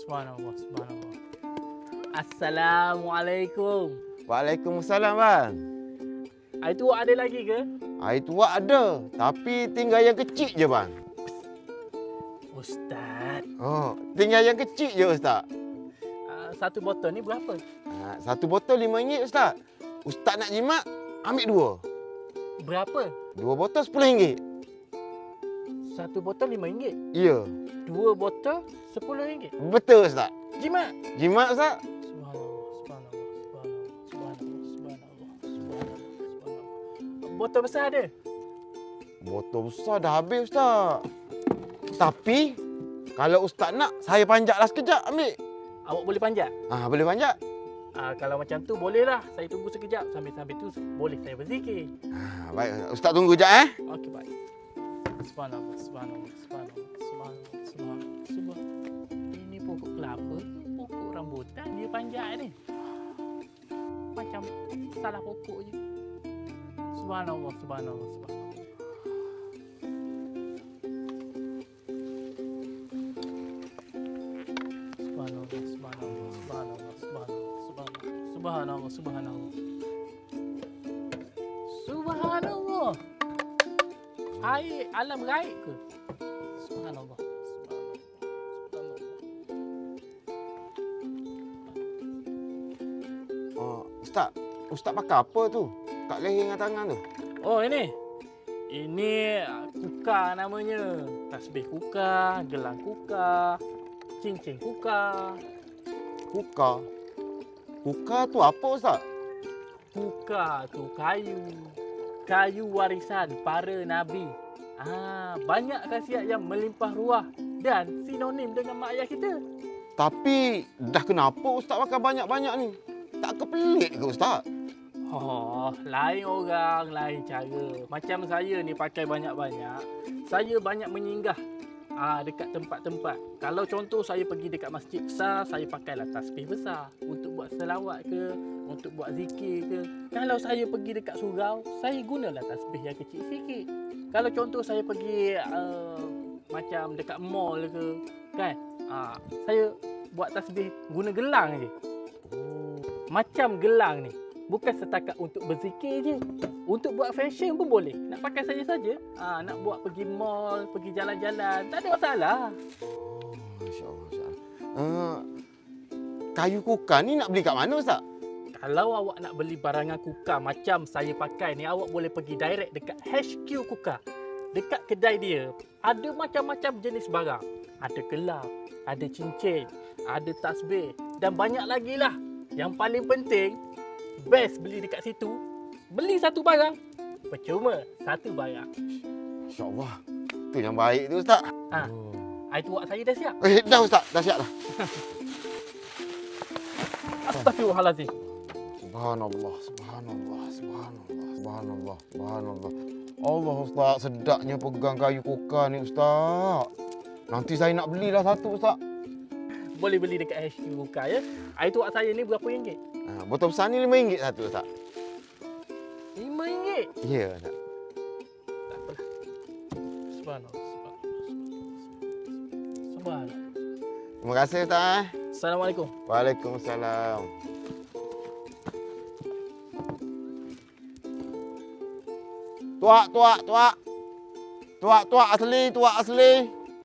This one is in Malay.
Subhanallah, subhanallah. Assalamualaikum. Waalaikumsalam, bang. Air tuak ada lagi ke? Air tuak ada, tapi tinggal yang kecil je, bang. Ustaz, Oh, tinggal yang kecil je, Ustaz. satu botol ni berapa? Satu botol RM5, Ustaz. Ustaz nak jimat, ambil dua. Berapa? Dua botol RM10. Satu botol RM5. Ya, Dua botol RM10. betul, Ustaz. Jimat. Jimat, Ustaz. Subhanallah, subhanallah, subhanallah, subhanallah, subhanallah, subhanallah, subhanallah. Botol besar ada? Botol besar dah habis, Ustaz. Tapi, kalau Ustaz nak, saya panjatlah sekejap ambil. Awak boleh panjat? Boleh panjat? Kalau macam tu bolehlah. Saya tunggu sekejap. Sambil-sambil tu boleh saya berzikir. Baik, Ustaz tunggu sekejap, Okey, baik. Subhanallah, subhanallah, subhanallah, subhanallah, subhanallah, subhanallah. Ini pokok kelapa, pokok rambutan dia panjat ni. Macam salah pokok je. Subhanallah, subhanallah, subhanallah. Subhanallah, subhanallah, subhanallah, subhanallah, subhanallah, subhanallah. Subhanallah. Air alam gaib ke? Subhanallah. Subhanallah. Subhanallah. Ustaz pakai apa tu? Kat leher dengan tangan tu? Oh, ini. Ini kuka namanya. Tasbih kuka, gelang kuka, cincin kuka. Kuka. Kuka tu apa, Ustaz? Kuka tu kayu. Kayu warisan para nabi. Banyak khasiat yang melimpah ruah dan sinonim dengan mak ayah kita. Tapi dah kenapa Ustaz pakai banyak-banyak ni? Tak kepelik ke, Ustaz? Oh, lain orang, lain cara. Macam saya ni pakai banyak-banyak. Saya banyak menyinggah dekat tempat-tempat. Kalau contoh saya pergi dekat masjid besar, saya pakailah tasbih besar untuk buat selawat ke, untuk buat zikir ke. Kalau saya pergi dekat surau, saya gunalah tasbih yang kecil sikit. Kalau contoh saya pergi macam dekat mall ke, kan? Saya buat tasbih guna gelang je. Macam gelang ni, bukan setakat untuk berzikir je. Untuk buat fashion pun boleh. Nak pakai saya saja. Nak buat pergi mall, pergi jalan-jalan, tak ada masalah. Masya-Allah, masya-Allah. Kayu kuka ni nak beli kat mana, Ustaz? Kalau awak nak beli barangan kuka macam saya pakai ni, awak boleh pergi direct dekat HQ Kuka. Dekat kedai dia, ada macam-macam jenis barang. Ada gelang, ada cincin, ada tasbih dan banyak lagi lah. Yang paling penting, best beli dekat situ. Beli satu barang, percuma satu barang. Masya-Allah. Tu yang baik tu, Ustaz. Air tuak saya dah siap. Dah, Ustaz. Dah siap dah. Astagfirullahalazim. Subhanallah, subhanallah, subhanallah, subhanallah, subhanallah. Allah, Ustaz, sedapnya pegang kayu kuka ni, Ustaz. Nanti saya nak belilah satu, Ustaz. Boleh beli dekat HQ Kuka ya. Air tuak saya ni berapa ringgit? Botol besar ni RM5 satu, Ustaz. RM5? Ya, Ustaz. Tak apalah. Subhanallah, subhanallah, subhanallah. Terima kasih, Ustaz. Assalamualaikum. Waalaikumsalam. Tuak, tuak, tuak. Tuak, tuak asli, tuak asli.